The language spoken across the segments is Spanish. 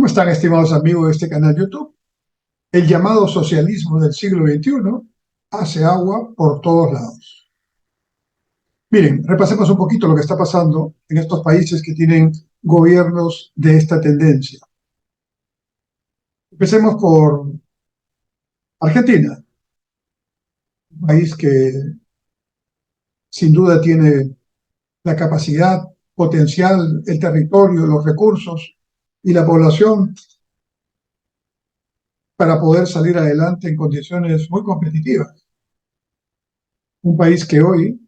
¿Cómo están, estimados amigos de este canal YouTube? El llamado socialismo del siglo XXI hace agua por todos lados. Miren, repasemos un poquito lo que está pasando en estos países que tienen gobiernos de esta tendencia. Empecemos por Argentina, un país que sin duda tiene la capacidad, potencial, el territorio, los recursos y la población para poder salir adelante en condiciones muy competitivas. Un país que hoy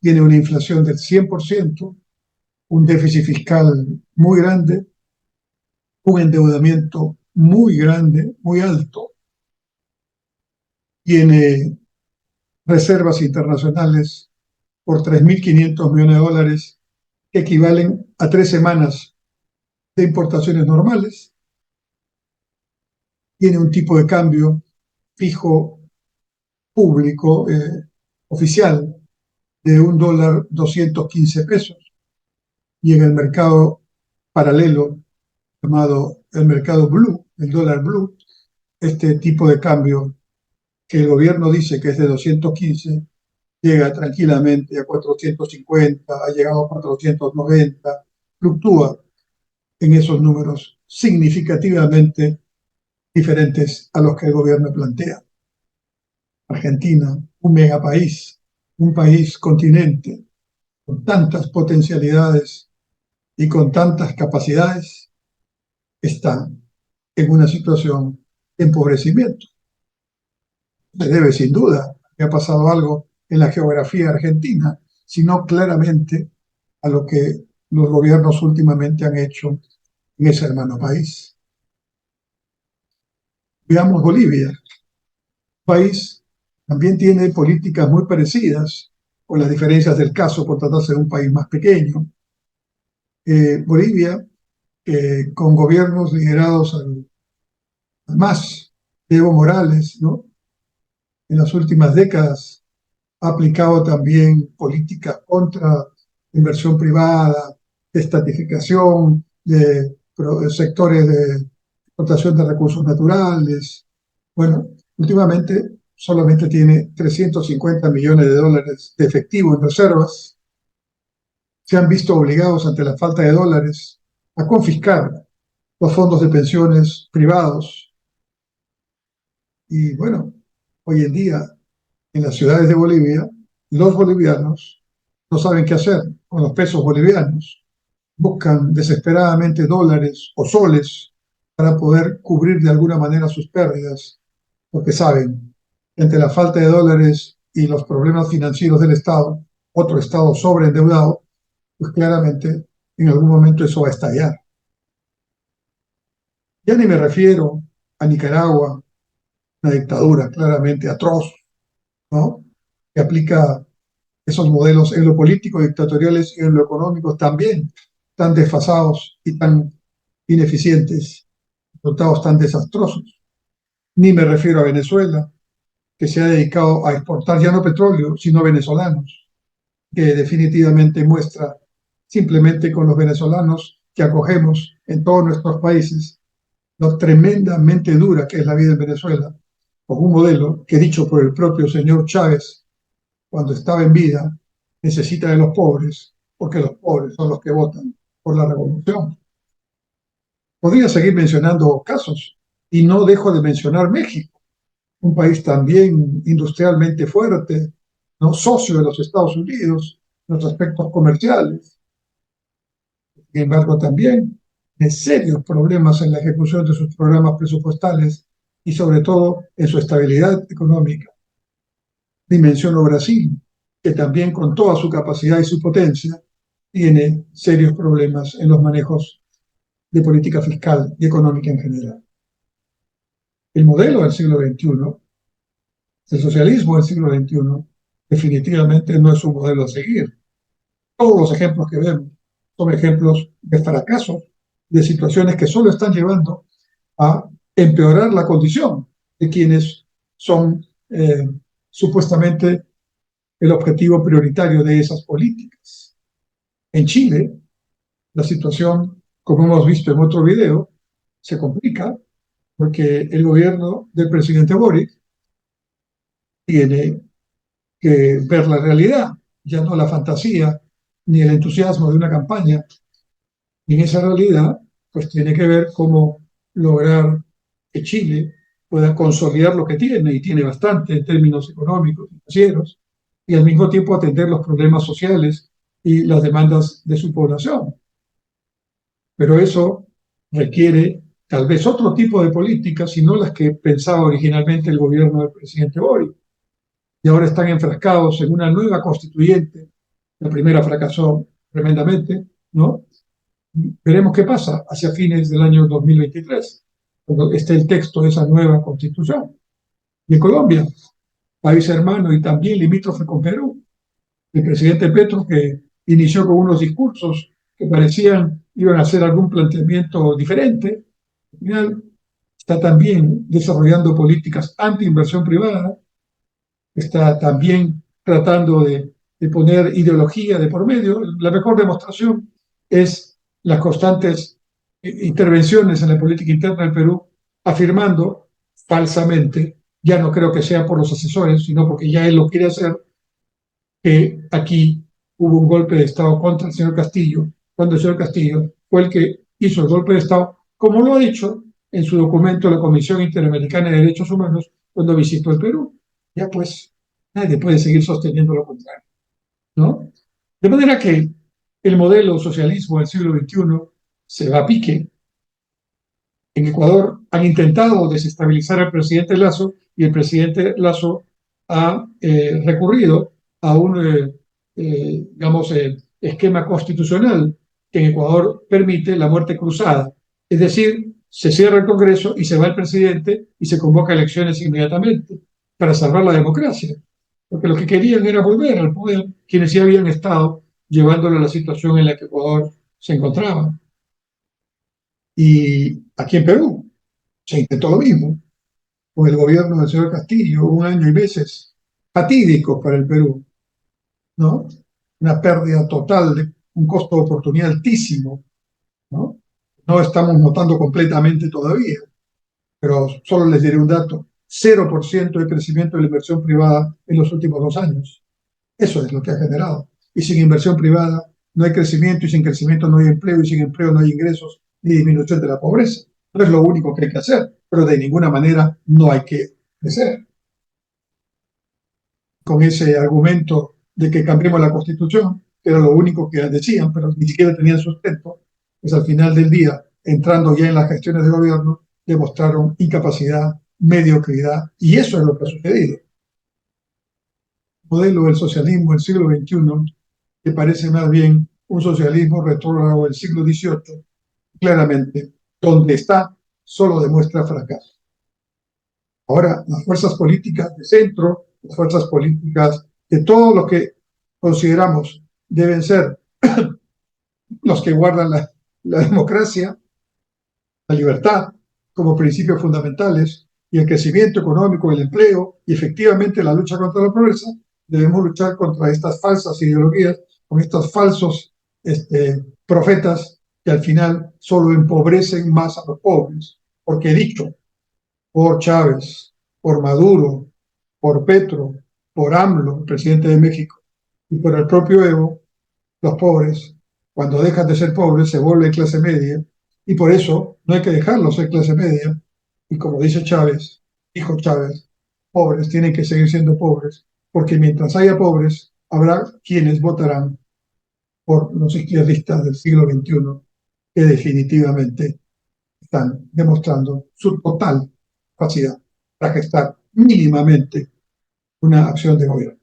tiene una inflación del 100%, un déficit fiscal muy grande, un endeudamiento muy grande, muy alto, tiene reservas internacionales por 3.500 millones de dólares, que equivalen a 3 semanas de importaciones normales, tiene un tipo de cambio fijo público oficial de $1.215, y en el mercado paralelo llamado el mercado blue, el dólar blue, este tipo de cambio que el gobierno dice que es de 215, llega tranquilamente a 450, ha llegado a 490, fluctúa en esos números significativamente diferentes a los que el gobierno plantea. Argentina, un megapaís, un país continente, con tantas potencialidades y con tantas capacidades, está en una situación de empobrecimiento. Se debe sin duda que ha pasado algo en la geografía argentina, sino claramente a lo que los gobiernos últimamente han hecho en ese hermano país. Veamos Bolivia. El país también tiene políticas muy parecidas, con las diferencias del caso por tratarse de un país más pequeño. Bolivia, con gobiernos liderados al más de Evo Morales, ¿no? En las últimas décadas ha aplicado también políticas contra inversión privada, de estatificación, de sectores de explotación de recursos naturales. Bueno, últimamente solamente tiene 350 millones de dólares de efectivo en reservas. Se han visto obligados ante la falta de dólares a confiscar los fondos de pensiones privados. Y bueno, hoy en día en las ciudades de Bolivia, los bolivianos no saben qué hacer con los pesos bolivianos. Buscan desesperadamente dólares o soles para poder cubrir de alguna manera sus pérdidas, porque saben que ante la falta de dólares y los problemas financieros del Estado, otro Estado sobreendeudado, pues claramente en algún momento eso va a estallar. Ya ni me refiero a Nicaragua, una dictadura claramente atroz, ¿no? Que aplica esos modelos en lo político dictatoriales y en lo económico también tan desfasados y tan ineficientes, resultados tan desastrosos. Ni me refiero a Venezuela, que se ha dedicado a exportar ya no petróleo, sino venezolanos, que definitivamente muestra simplemente con los venezolanos que acogemos en todos nuestros países lo tremendamente dura que es la vida en Venezuela, con un modelo que, dicho por el propio señor Chávez cuando estaba en vida, necesita de los pobres, porque los pobres son los que votan por la revolución. Podría seguir mencionando casos, y no dejo de mencionar México, un país también industrialmente fuerte, no socio de los Estados Unidos en los aspectos comerciales. Sin embargo, también de serios problemas en la ejecución de sus programas presupuestales y sobre todo en su estabilidad económica. Ni menciono Brasil, que también con toda su capacidad y su potencia tiene serios problemas en los manejos de política fiscal y económica en general. El modelo del siglo XXI, el socialismo del siglo XXI, definitivamente no es un modelo a seguir. Todos los ejemplos que vemos son ejemplos de fracasos, de situaciones que solo están llevando a empeorar la condición de quienes son supuestamente el objetivo prioritario de esas políticas. En Chile, la situación, como hemos visto en otro video, se complica porque el gobierno del presidente Boric tiene que ver la realidad, ya no la fantasía ni el entusiasmo de una campaña. Y en esa realidad, pues tiene que ver cómo lograr que Chile pueda consolidar lo que tiene, y tiene bastante en términos económicos, financieros, y al mismo tiempo atender los problemas sociales y las demandas de su población. Pero eso requiere tal vez otro tipo de políticas, y no las que pensaba originalmente el gobierno del presidente Boric. Y ahora están enfrascados en una nueva constituyente. La primera fracasó tremendamente, ¿no? Veremos qué pasa hacia fines del año 2023, cuando esté el texto de esa nueva constitución. Y en Colombia, país hermano y también limítrofe con Perú, el presidente Petro, que inició con unos discursos que parecían iban a hacer algún planteamiento diferente, al final está también desarrollando políticas anti-inversión privada, está también tratando de poner ideología de por medio. La mejor demostración es las constantes intervenciones en la política interna del Perú, afirmando falsamente, ya no creo que sea por los asesores, sino porque ya él lo quiere hacer, que aquí hubo un golpe de Estado contra el señor Castillo, cuando el señor Castillo fue el que hizo el golpe de Estado, como lo ha dicho en su documento la Comisión Interamericana de Derechos Humanos cuando visitó el Perú. Ya pues, nadie puede seguir sosteniendo lo contrario, ¿no? De manera que el modelo socialismo del siglo XXI se va a pique. En Ecuador han intentado desestabilizar al presidente Lasso, y el presidente Lasso ha recurrido a un, digamos, esquema constitucional que en Ecuador permite la muerte cruzada. Es decir, se cierra el Congreso y se va el presidente y se convoca elecciones inmediatamente para salvar la democracia. Porque lo que querían era volver al poder quienes ya habían estado llevándole a la situación en la que Ecuador se encontraba. Y aquí en Perú se intentó lo mismo con el gobierno del señor Castillo, un año y meses fatídicos para el Perú, ¿no? Una pérdida total, de un costo de oportunidad altísimo, ¿no? No estamos notando completamente todavía, pero solo les diré un dato: 0% de crecimiento de la inversión privada en los últimos 2 años. Eso es lo que ha generado. Y sin inversión privada no hay crecimiento, y sin crecimiento no hay empleo, y sin empleo no hay ingresos ni disminución de la pobreza. No es lo único que hay que hacer, pero de ninguna manera no hay que crecer. Con ese argumento de que cambiemos la Constitución, que era lo único que decían, pero ni siquiera tenían sustento, pues al final del día, entrando ya en las gestiones de gobierno, demostraron incapacidad, mediocridad, y eso es lo que ha sucedido. El modelo del socialismo del siglo XXI, que parece más bien un socialismo retrógrado del siglo XVIII, claramente, donde está, solo demuestra fracaso. Ahora, las fuerzas políticas de centro, las fuerzas políticas de todo lo que consideramos deben ser los que guardan la democracia, la libertad como principios fundamentales, y el crecimiento económico, el empleo y efectivamente la lucha contra la pobreza, debemos luchar contra estas falsas ideologías, con estos falsos profetas que al final solo empobrecen más a los pobres. Porque he dicho, por Chávez, por Maduro, por Petro, por AMLO, el presidente de México, y por el propio Evo, los pobres, cuando dejan de ser pobres, se vuelven clase media, y por eso no hay que dejarlos ser clase media. Y como dice Chávez, dijo Chávez, pobres tienen que seguir siendo pobres, porque mientras haya pobres, habrá quienes votarán por los izquierdistas del siglo XXI, que definitivamente están demostrando su total capacidad para gestar mínimamente una acción de gobierno.